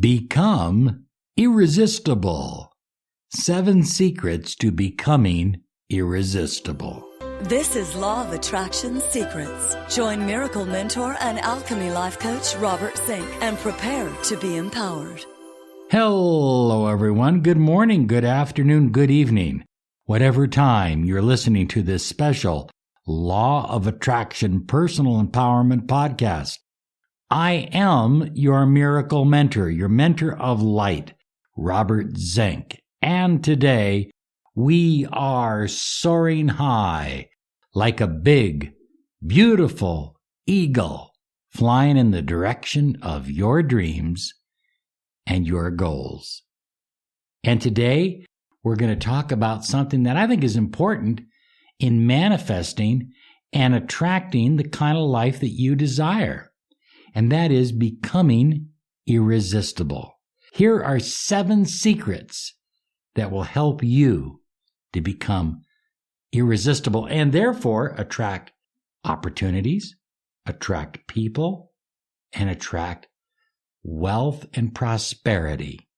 Become irresistible. 7 secrets to becoming irresistible. This is Law of Attraction Secrets. Join Miracle Mentor and Alchemy Life Coach Robert Zink and prepare to be empowered. Hello, everyone. Good morning, good afternoon, good evening. Whatever time you're listening to this special Law of Attraction Personal Empowerment podcast. I am your miracle mentor, your mentor of light, Robert Zink. And today we are soaring high like a big, beautiful eagle flying in the direction of your dreams and your goals. And today we're going to talk about something that I think is important in manifesting and attracting the kind of life that you desire. And that is becoming irresistible. Here are 7 secrets that will help you to become irresistible and therefore attract opportunities, attract people, and attract wealth and prosperity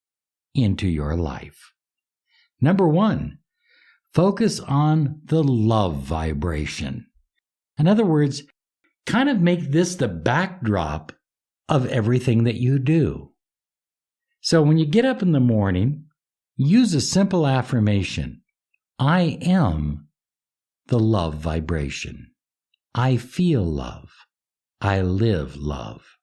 into your life. Number 1, focus on the love vibration. In other words, kind of make this the backdrop of everything that you do. So when you get up in the morning, use a simple affirmation. I am the love vibration. I feel love. I live love.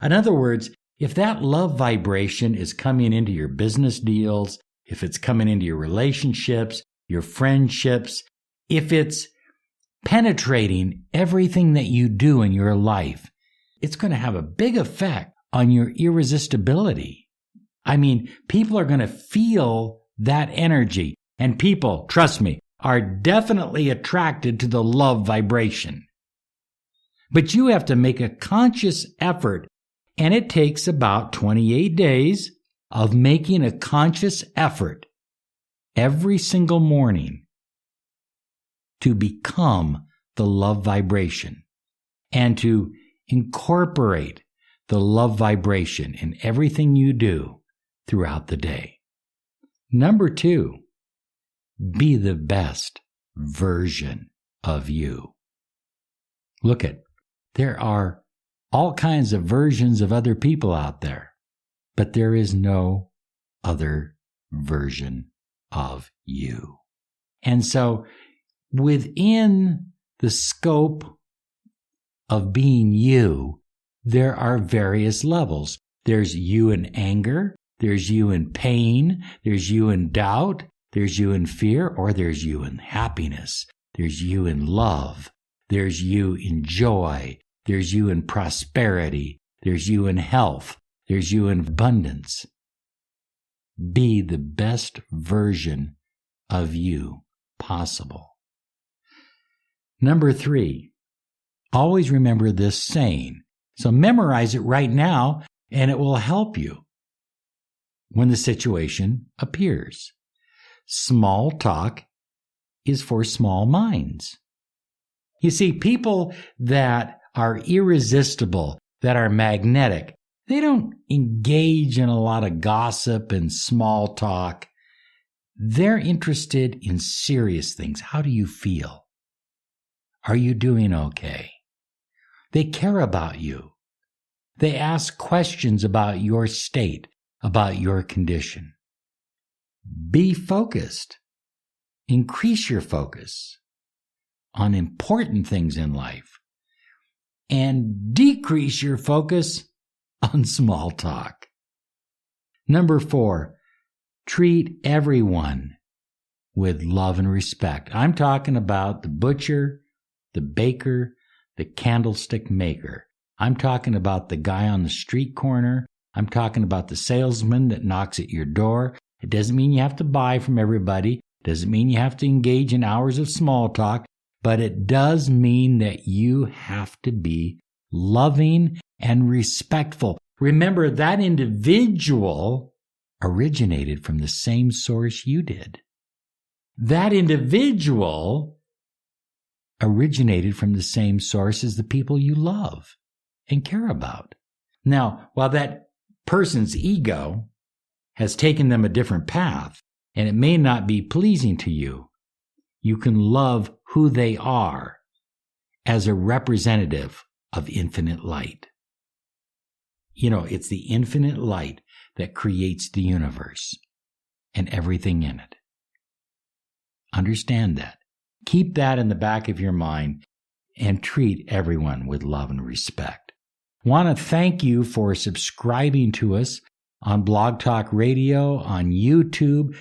In other words, if that love vibration is coming into your business deals, if it's coming into your relationships, your friendships, if it's penetrating everything that you do in your life, it's going to have a big effect on your irresistibility. I mean, people are going to feel that energy, and people, trust me, are definitely attracted to the love vibration. But you have to make a conscious effort, and it takes about 28 days of making a conscious effort every single morning to become the love vibration and to incorporate the love vibration in everything you do throughout the day. Number 2, be the best version of you. Look at, there are all kinds of versions of other people out there, but there is no other version of you. And so, within the scope of being you, there are various levels. There's you in anger, there's you in pain, there's you in doubt, there's you in fear, or there's you in happiness. There's you in love, there's you in joy, there's you in prosperity, there's you in health, there's you in abundance. Be the best version of you possible. Number 3, always remember this saying. So memorize it right now, and it will help you when the situation appears. Small talk is for small minds. You see, people that are irresistible, that are magnetic, they don't engage in a lot of gossip and small talk. They're interested in serious things. How do you feel? Are you doing okay? They care about you. They ask questions about your state, about your condition. Be focused. Increase your focus on important things in life and decrease your focus on small talk. Number 4, treat everyone with love and respect. I'm talking about the butcher, the baker, the candlestick maker. I'm talking about the guy on the street corner. I'm talking about the salesman that knocks at your door. It doesn't mean you have to buy from everybody. It doesn't mean you have to engage in hours of small talk, but it does mean that you have to be loving and respectful. Remember, that individual originated from the same source you did. That individual originated from the same source as the people you love and care about. Now, while that person's ego has taken them a different path, and it may not be pleasing to you, you can love who they are as a representative of infinite light. You know, it's the infinite light that creates the universe and everything in it. Understand that. Keep that in the back of your mind and treat everyone with love and respect. Want to thank you for subscribing to us on Blog Talk Radio, on YouTube.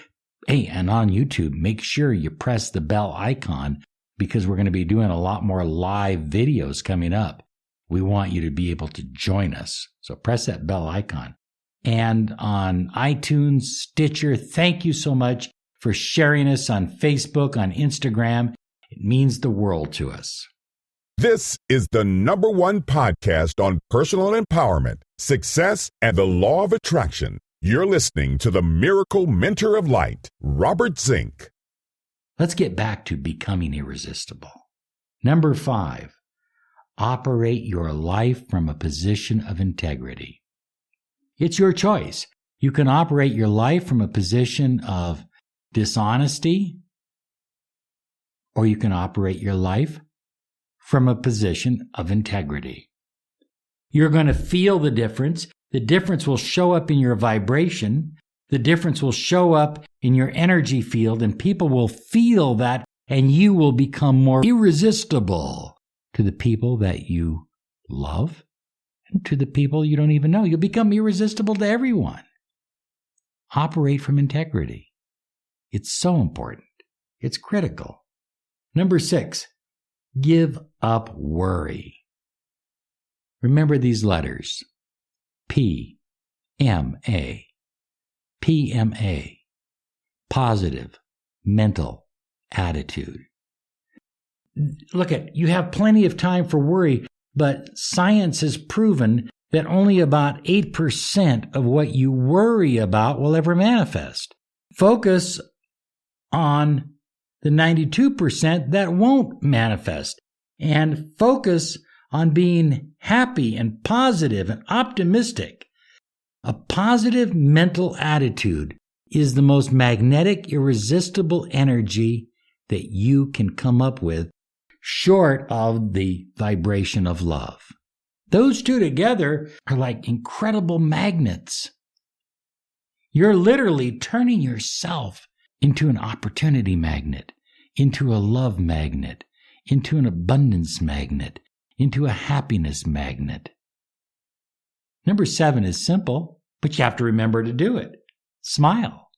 Hey, and on YouTube, make sure you press the bell icon because we're going to be doing a lot more live videos coming up. We want you to be able to join us. So press that bell icon. And on iTunes, Stitcher, thank you so much for sharing us on Facebook, on Instagram. It means the world to us. This is the #1 podcast on personal empowerment, success, and the law of attraction. You're listening to the Miracle Mentor of Light, Robert Zink. Let's get back to becoming irresistible. Number 5, operate your life from a position of integrity. It's your choice. You can operate your life from a position of dishonesty, or you can operate your life from a position of integrity. You're going to feel the difference. The difference will show up in your vibration. The difference will show up in your energy field, and people will feel that, and you will become more irresistible to the people that you love and to the people you don't even know. You'll become irresistible to everyone. Operate from integrity. It's so important. It's critical. Number 6, give up worry. Remember these letters. P-M-A. PMA. Positive mental attitude. Look at, you have plenty of time for worry, but science has proven that only about 8% of what you worry about will ever manifest. Focus on the 92% that won't manifest, and focus on being happy and positive and optimistic. A positive mental attitude is the most magnetic, irresistible energy that you can come up with, short of the vibration of love. Those two together are like incredible magnets. You're literally turning yourself into an opportunity magnet, into a love magnet, into an abundance magnet, into a happiness magnet. Number 7 is simple, but you have to remember to do it. Smile.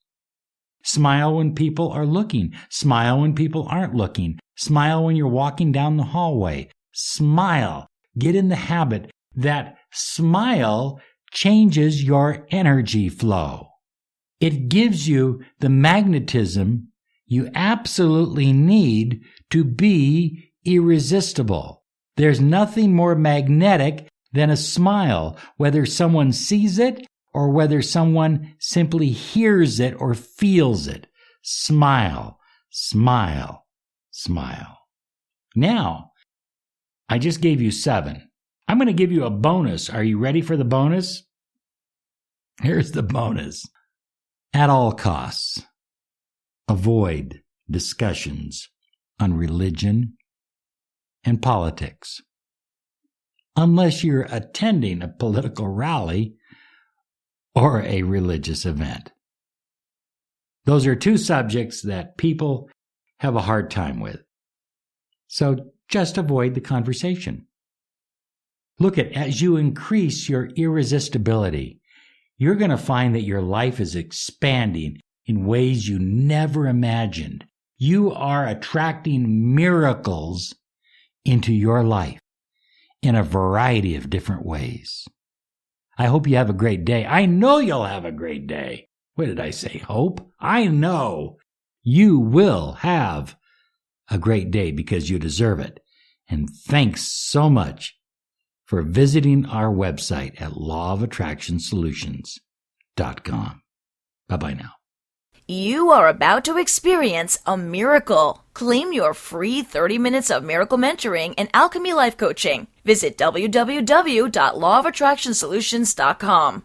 Smile when people are looking. Smile when people aren't looking. Smile when you're walking down the hallway. Smile. Get in the habit that smile changes your energy flow. It gives you the magnetism you absolutely need to be irresistible. There's nothing more magnetic than a smile, whether someone sees it or whether someone simply hears it or feels it. Smile, smile, smile. Now, I just gave you 7. I'm going to give you a bonus. Are you ready for the bonus? Here's the bonus. At all costs, avoid discussions on religion and politics, unless you're attending a political rally or a religious event. Those are 2 subjects that people have a hard time with. So just avoid the conversation. Look at, as you increase your irresistibility, you're going to find that your life is expanding in ways you never imagined. You are attracting miracles into your life in a variety of different ways. I hope you have a great day. I know you'll have a great day. What did I say? Hope? I know you will have a great day because you deserve it. And thanks so much for visiting our website at lawofattractionsolutions.com. Bye-bye now. You are about to experience a miracle. Claim your free 30 minutes of miracle mentoring and Alchemy life coaching. Visit www.lawofattractionsolutions.com.